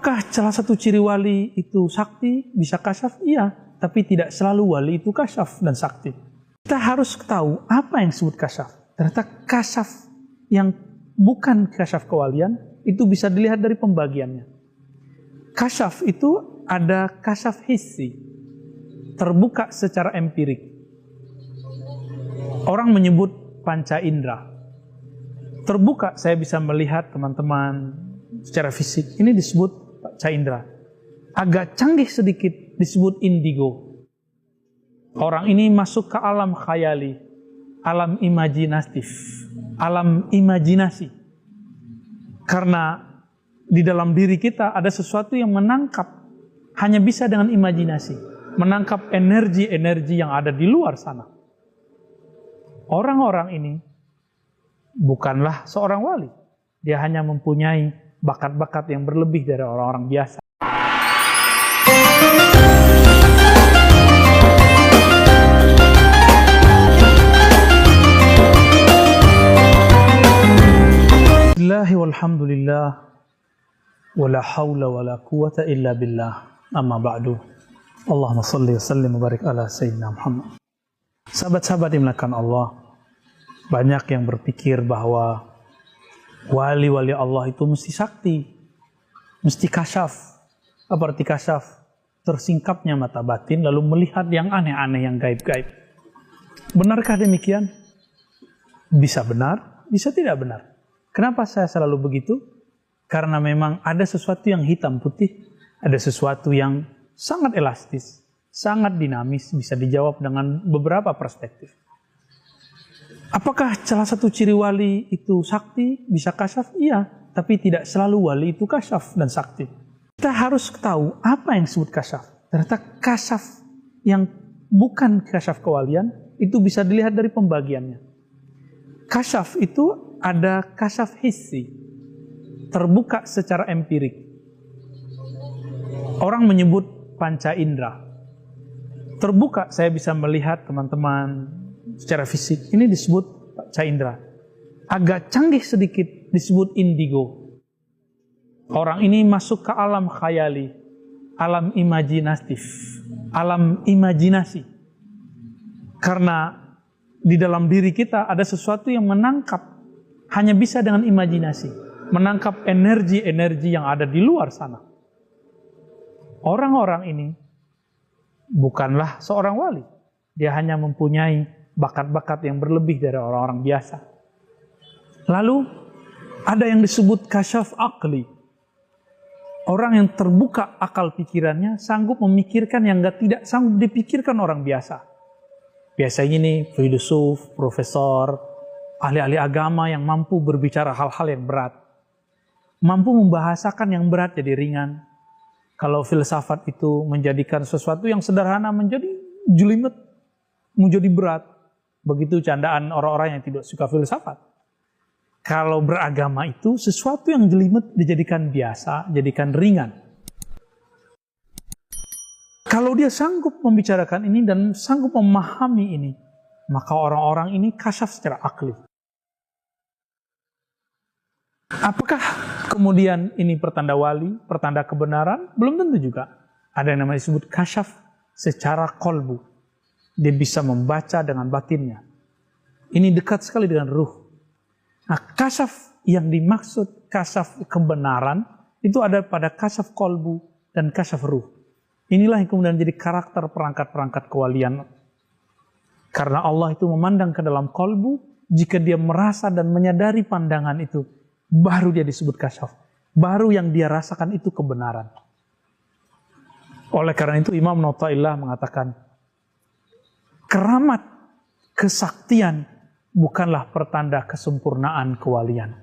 Apakah salah satu ciri wali itu sakti, bisa kasyaf? Iya, tapi tidak selalu wali itu kasyaf dan sakti. Kita harus tahu apa yang disebut kasyaf. Ternyata kasyaf yang bukan kasyaf kewalian itu bisa dilihat dari pembagiannya. Kasyaf itu ada kasyaf hissi, terbuka secara empirik. Orang menyebut panca indera. Terbuka, saya bisa melihat teman-teman secara fisik. Ini disebut panca indera. Agak canggih sedikit disebut indigo. Orang ini masuk ke alam khayali, alam imajinatif, alam imajinasi. Karena di dalam diri kita ada sesuatu yang menangkap, hanya bisa dengan imajinasi, menangkap energi-energi yang ada di luar sana. Orang-orang ini bukanlah seorang wali. Dia hanya mempunyai bakat-bakat yang berlebih dari orang-orang biasa. Bismillahi walhamdulillah wala hawla wala quwata illa billah, amma ba'du. Allahumma salli wa sallim wa barik ala sayyidina Muhammad. Sahabat-sahabat dimuliakan Allah, banyak yang berpikir bahwa wali-wali Allah itu mesti sakti, mesti kasyaf. Apa arti kasyaf? Tersingkapnya mata batin lalu melihat yang aneh-aneh, yang gaib-gaib. Benarkah demikian? Bisa benar, bisa tidak benar. Kenapa saya selalu begitu? Karena memang ada sesuatu yang hitam putih, ada sesuatu yang sangat elastis, sangat dinamis, bisa dijawab dengan beberapa perspektif. Apakah salah satu ciri wali itu sakti, bisa kasyaf? Iya, tapi tidak selalu wali itu kasyaf dan sakti. Kita harus tahu apa yang disebut kasyaf. Ternyata kasyaf yang bukan kasyaf kewalian itu bisa dilihat dari pembagiannya. Kasyaf itu ada kasyaf hissi, terbuka secara empirik. Orang menyebut panca indera. Terbuka, saya bisa melihat teman-teman secara fisik. Ini disebut panca indera. Agak canggih sedikit disebut indigo. Orang ini masuk ke alam khayali, alam imajinatif, alam imajinasi. Karena di dalam diri kita ada sesuatu yang menangkap, hanya bisa dengan imajinasi, menangkap energi-energi yang ada di luar sana. Orang-orang ini bukanlah seorang wali. Dia hanya mempunyai bakat-bakat yang berlebih dari orang-orang biasa. Lalu ada yang disebut kasyaf akli. Orang yang terbuka akal pikirannya, sanggup memikirkan yang tidak sanggup dipikirkan orang biasa. Biasanya ini filsuf, profesor, ahli-ahli agama yang mampu berbicara hal-hal yang berat. Mampu membahasakan yang berat jadi ringan. Kalau filsafat itu menjadikan sesuatu yang sederhana menjadi jelimet, menjadi berat. Begitu candaan orang-orang yang tidak suka filsafat. Kalau beragama itu sesuatu yang jelimet dijadikan biasa, jadikan ringan. Kalau dia sanggup membicarakan ini dan sanggup memahami ini, maka orang-orang ini kasyaf secara akli. Apakah kemudian ini pertanda wali, pertanda kebenaran? Belum tentu juga. Ada yang namanya disebut kasyaf secara kolbu. Dia bisa membaca dengan batinnya. Ini dekat sekali dengan ruh. Nah, kasyaf yang dimaksud kasyaf kebenaran itu ada pada kasyaf kolbu dan kasyaf ruh. Inilah yang kemudian jadi karakter perangkat-perangkat kewalian. Karena Allah itu memandang ke dalam kolbu, jika dia merasa dan menyadari pandangan itu, baru dia disebut kasyaf. Baru yang dia rasakan itu kebenaran. Oleh karena itu Imam Nawawi mengatakan, keramat kesaktian bukanlah pertanda kesempurnaan kewalian.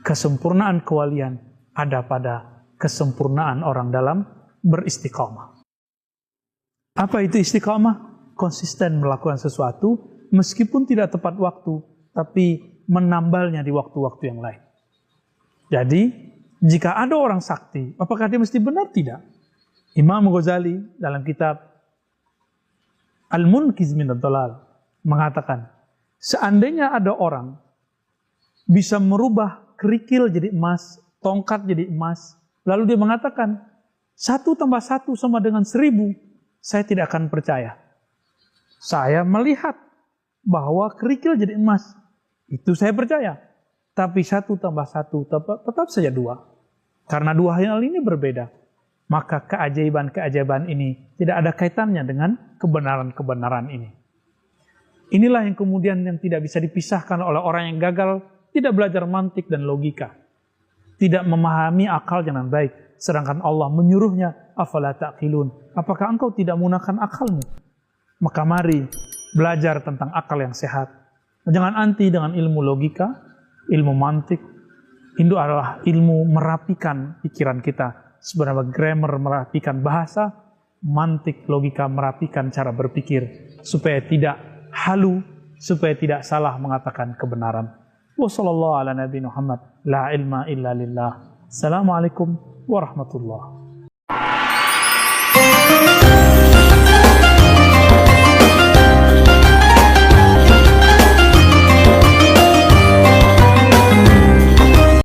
Kesempurnaan kewalian ada pada kesempurnaan orang dalam beristiqamah. Apa itu istiqamah? Konsisten melakukan sesuatu meskipun tidak tepat waktu, tapi menambalnya di waktu-waktu yang lain. Jadi, jika ada orang sakti, apakah dia mesti benar? Tidak. Imam Ghazali dalam kitab Al-Munqiz min ad-Dhalal mengatakan, seandainya ada orang bisa merubah kerikil jadi emas, tongkat jadi emas, Lalu dia mengatakan, 1 tambah 1 sama dengan 1000, saya tidak akan percaya. Saya melihat bahwa kerikil jadi emas, itu saya percaya. Tapi 1 tambah 1 tetap saja 2. Karena 2 hal ini berbeda. Maka keajaiban-keajaiban ini tidak ada kaitannya dengan kebenaran-kebenaran ini. Inilah yang kemudian yang tidak bisa dipisahkan oleh orang yang gagal, tidak belajar mantik dan logika. Tidak memahami akal dengan baik. Sedangkan Allah menyuruhnya, afala ta'qilun. Apakah engkau tidak menggunakan akalmu? Maka mari belajar tentang akal yang sehat. Jangan anti dengan ilmu logika, ilmu mantik. Itu adalah ilmu merapikan pikiran kita. Sebenarnya grammar merapikan bahasa, mantik logika merapikan cara berpikir. Supaya tidak halu, supaya tidak salah mengatakan kebenaran. Wassallallahu ala nabi Muhammad, la ilma illa lillah. Assalamualaikum warahmatullahi